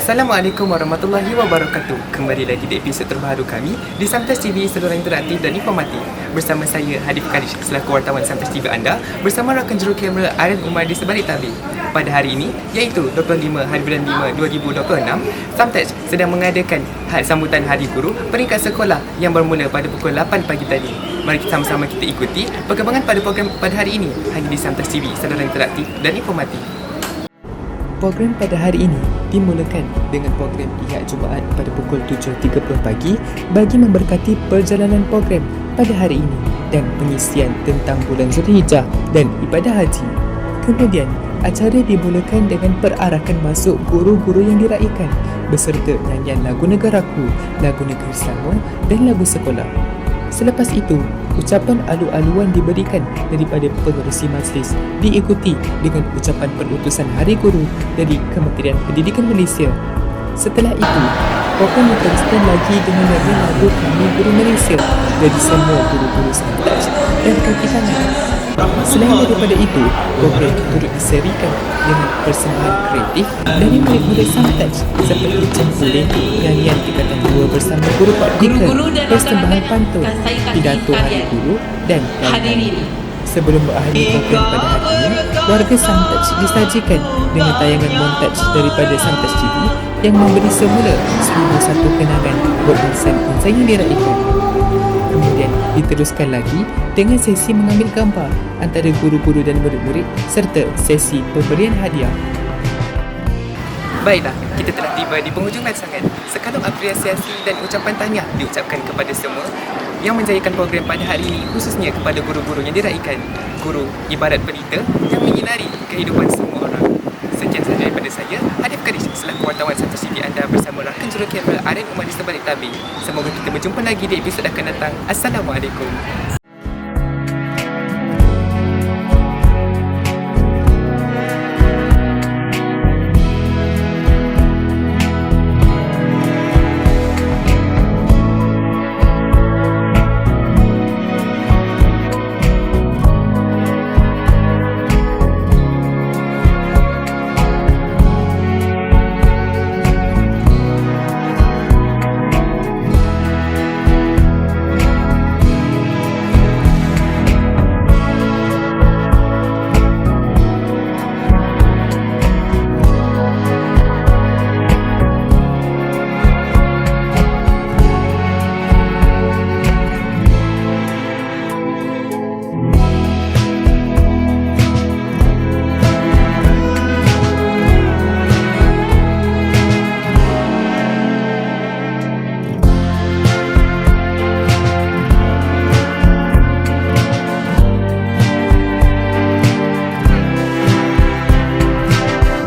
Assalamualaikum warahmatullahi wabarakatuh. Kembali lagi di episod terbaru kami di Samtas TV, saluran interaktif dan informatif. Bersama saya Hadif Karish selaku wartawan Samtas TV anda, bersama rakan jurukamera Aren Umar di sebalik tabir. Pada hari ini, iaitu 25 hari bulan 5 2026, Samtas sedang mengadakan sambutan Hari Guru peringkat sekolah yang bermula pada pukul 8 pagi tadi. Mari sama-sama kita ikuti perkembangan pada program pada hari ini hanya di Samtas TV, saluran interaktif dan informatif. Program pada hari ini dimulakan dengan program Ihad Jumaat pada pukul 7.30 pagi bagi memberkati perjalanan program pada hari ini dan pengisian tentang bulan Zulhijjah dan ibadah haji. Kemudian, acara dimulakan dengan perarakan masuk guru-guru yang diraikan beserta nyanyian lagu negaraku, lagu negeri Selangor dan lagu sekolah. Selepas itu, ucapan alu-aluan diberikan daripada pengerusi majlis diikuti dengan ucapan penutusan Hari Guru dari Kementerian Pendidikan Malaysia. Setelah itu, program diteruskan lagi dengan nyanyian lagu Kami Guru Malaysia dari semua guru-guru Samtas dan kaki tangan. Selain daripada itu, program turut diserikan dengan persembahan kreatif dari murid-murid Samtas seperti cempuling, nyanyian tingkatan 2 bersama guru praktikal, persembahan pantun, pidato Hari Guru dan lain-lain. Sebelum berakhir program pada hari ini, warga Samtas disajikan dengan tayangan montaj daripada Samtas TV yang memberi semula 1001 kenangan buat insan-insan yang diraikan. Kemudian diteruskan lagi dengan sesi mengambil gambar antara guru-guru dan murid-murid serta sesi pemberian hadiah. Baiklah, kita telah tiba di penghujung rancangan. Sekalum apresiasi dan ucapan tahniah diucapkan kepada semua yang menjayakan program pada hari ini, khususnya kepada guru-guru yang diraikan. Guru ibarat pelita yang menyinari kehidupan semua orang. Sekian sahaja daripada saya, Hadif Karish selaku wartawan Samtas TV anda bersama rakan jurukamera Aren Umar di sebalik tabir. Semoga kita berjumpa lagi di episod akan datang. Assalamualaikum.